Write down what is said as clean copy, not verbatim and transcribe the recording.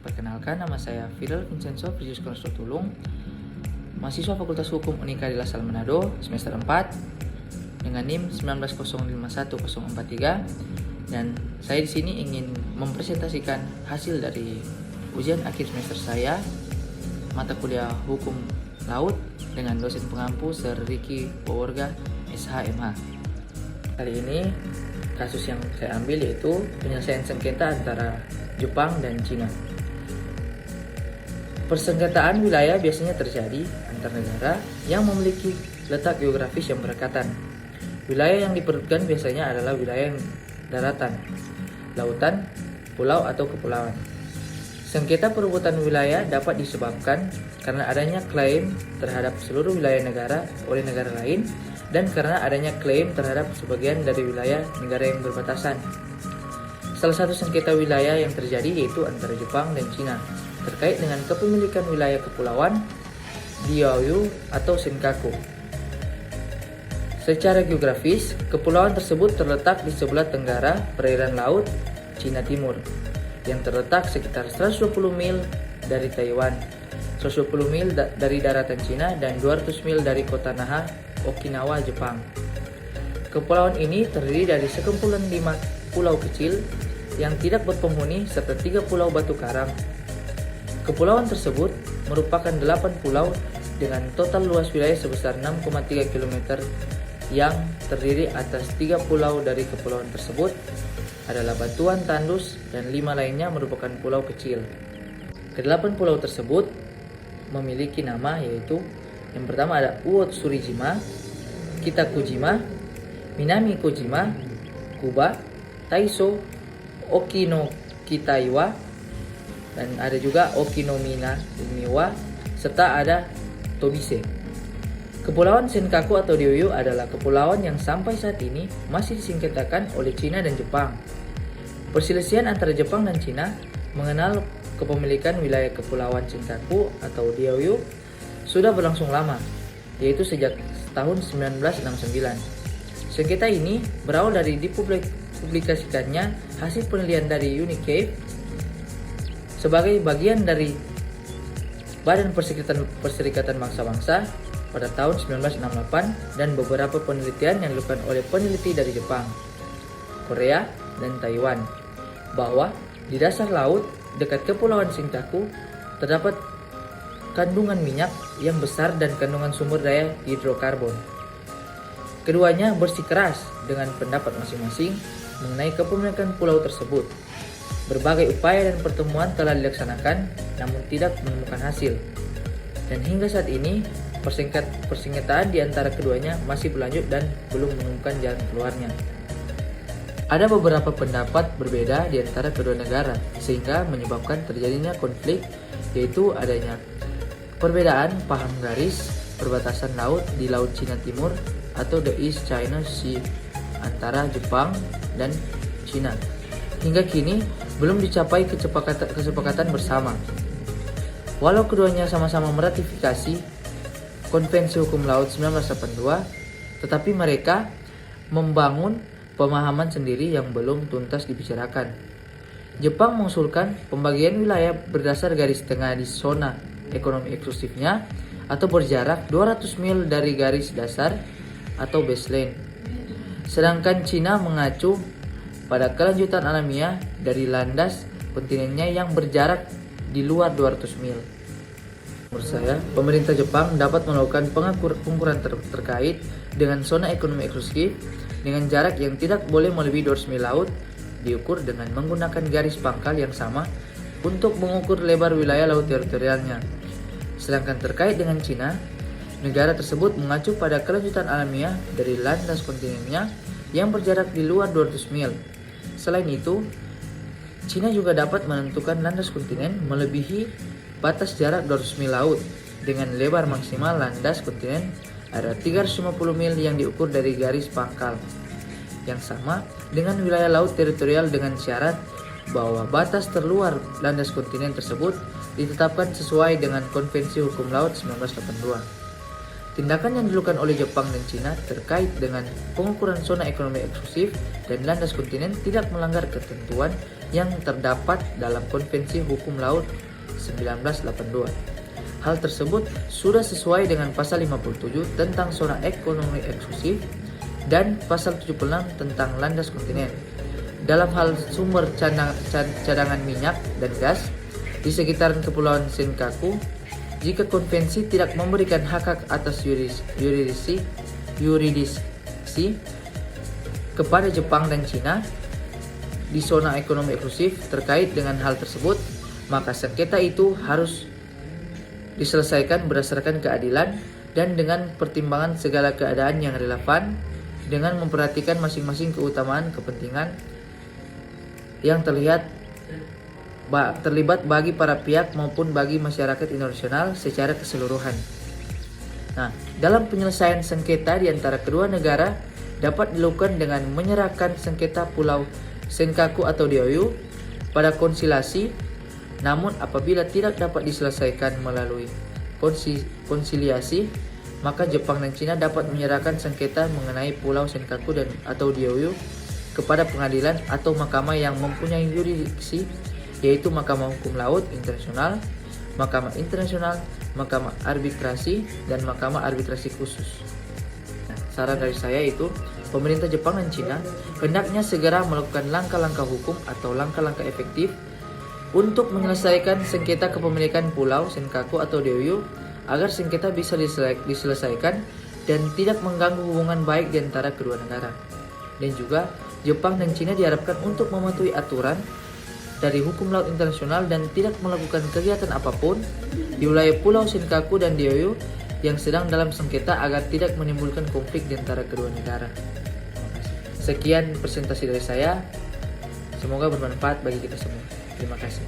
Perkenalkan, nama saya Fidel Vincenzo Precious Tulung, mahasiswa Fakultas Hukum Unika di Lasal Manado, semester 4 dengan NIM 1905143, dan saya di sini ingin mempresentasikan hasil dari ujian akhir semester saya mata kuliah Hukum Laut dengan dosen pengampu Sir Ricky Poworga SHMH. Kali ini kasus yang saya ambil yaitu penyelesaian sengketa antara Jepang dan Cina. Persengketaan wilayah biasanya terjadi antar negara yang memiliki letak geografis yang berdekatan. Wilayah yang diperebutkan biasanya adalah wilayah daratan, lautan, pulau atau kepulauan. Sengketa perebutan wilayah dapat disebabkan karena adanya klaim terhadap seluruh wilayah negara oleh negara lain dan karena adanya klaim terhadap sebagian dari wilayah negara yang berbatasan. Salah satu sengketa wilayah yang terjadi yaitu antara Jepang dan Cina terkait dengan kepemilikan wilayah kepulauan Diaoyu atau Senkaku. Secara geografis, kepulauan tersebut terletak di sebelah tenggara perairan laut Cina Timur yang terletak sekitar 120 mil dari Taiwan, 120 mil dari daratan Cina, dan 200 mil dari kota Naha, Okinawa, Jepang. Kepulauan ini terdiri dari sekumpulan 5 pulau kecil yang tidak berpenghuni serta 3 pulau batu karang. Kepulauan tersebut merupakan 8 pulau dengan total luas wilayah sebesar 6,3 km yang terdiri atas 3 pulau dari kepulauan tersebut adalah Batuan Tandus dan 5 lainnya merupakan pulau kecil. Kedelapan pulau tersebut memiliki nama yaitu yang pertama ada Uotsurijima, Kitakujima, Minami Kojima, Kuba, Taiso, Okinokitaiwa, dan ada juga Okinomiwa, serta ada Tobise. Kepulauan Senkaku atau Diaoyu adalah kepulauan yang sampai saat ini masih disengketakan oleh Cina dan Jepang. Perselisihan antara Jepang dan Cina mengenal kepemilikan wilayah kepulauan Senkaku atau Diaoyu sudah berlangsung lama, yaitu sejak tahun 1969. Sengketa ini berawal dari dipublikasikannya hasil penelitian dari UNICAVE sebagai bagian dari Badan Perserikatan Bangsa-Bangsa pada tahun 1968 dan beberapa penelitian yang dilakukan oleh peneliti dari Jepang, Korea, dan Taiwan bahwa di dasar laut dekat kepulauan Senkaku terdapat kandungan minyak yang besar dan kandungan sumber daya hidrokarbon. Keduanya bersikeras dengan pendapat masing-masing mengenai kepemilikan pulau tersebut. Berbagai upaya dan pertemuan telah dilaksanakan namun tidak menemukan hasil. Dan hingga saat ini persengketaan di antara keduanya masih berlanjut dan belum menemukan jalan keluarnya. Ada beberapa pendapat berbeda di antara kedua negara sehingga menyebabkan terjadinya konflik, yaitu adanya perbedaan paham garis perbatasan laut di Laut Cina Timur atau the East China Sea antara Jepang dan Cina. Hingga kini belum dicapai kesepakatan bersama. Walau keduanya sama-sama meratifikasi Konvensi Hukum Laut 1982, tetapi mereka membangun pemahaman sendiri yang belum tuntas dibicarakan. Jepang mengusulkan pembagian wilayah berdasar garis tengah di zona ekonomi eksklusifnya atau berjarak 200 mil dari garis dasar atau baseline. Sedangkan Cina mengacu pada kelanjutan alamiah dari landas kontinennya yang berjarak di luar 200 mil. Menurut saya, pemerintah Jepang dapat melakukan pengukuran terkait dengan zona ekonomi eksklusif dengan jarak yang tidak boleh melebihi 200 mil laut diukur dengan menggunakan garis pangkal yang sama untuk mengukur lebar wilayah laut teritorialnya. Sedangkan terkait dengan Cina, negara tersebut mengacu pada kelanjutan alamiah dari landas kontinennya yang berjarak di luar 200 mil. Selain itu, Cina juga dapat menentukan landas kontinen melebihi batas jarak 200 mil laut dengan lebar maksimal landas kontinen ada 350 mil yang diukur dari garis pangkal yang sama dengan wilayah laut teritorial dengan syarat bahwa batas terluar landas kontinen tersebut ditetapkan sesuai dengan Konvensi Hukum Laut 1982. Tindakan yang dilakukan oleh Jepang dan Cina terkait dengan pengukuran zona ekonomi eksklusif dan landas kontinen tidak melanggar ketentuan yang terdapat dalam Konvensi Hukum Laut 1982. Hal tersebut sudah sesuai dengan pasal 57 tentang zona ekonomi eksklusif dan pasal 76 tentang landas kontinen. Dalam hal sumber cadangan minyak dan gas di sekitaran Kepulauan Senkaku, jika konvensi tidak memberikan hak atas yurisdiksi kepada Jepang dan Cina di zona ekonomi eksklusif terkait dengan hal tersebut, maka sengketa itu harus diselesaikan berdasarkan keadilan dan dengan pertimbangan segala keadaan yang relevan dengan memperhatikan masing-masing keutamaan kepentingan yang terlibat bagi para pihak maupun bagi masyarakat internasional secara keseluruhan. Nah, dalam penyelesaian sengketa di antara kedua negara dapat dilakukan dengan menyerahkan sengketa Pulau Senkaku atau Diaoyu pada konsilasi. Namun apabila tidak dapat diselesaikan melalui konsiliasi, maka Jepang dan Cina dapat menyerahkan sengketa mengenai Pulau Senkaku dan atau Diaoyu kepada pengadilan atau mahkamah yang mempunyai yurisdiksi, yaitu Mahkamah Hukum Laut Internasional, Mahkamah Internasional, Mahkamah Arbitrasi, dan Mahkamah Arbitrasi Khusus. Nah, saran dari saya itu, pemerintah Jepang dan Cina hendaknya segera melakukan langkah-langkah hukum atau langkah-langkah efektif untuk menyelesaikan sengketa kepemilikan Pulau Senkaku atau Diaoyu agar sengketa bisa diselesaikan dan tidak mengganggu hubungan baik di antara kedua negara. Dan juga Jepang dan Cina diharapkan untuk mematuhi aturan dari hukum laut internasional dan tidak melakukan kegiatan apapun di wilayah Pulau Senkaku dan Diaoyu yang sedang dalam sengketa agar tidak menimbulkan konflik di antara kedua negara. Sekian presentasi dari saya. Semoga bermanfaat bagi kita semua. Terima kasih.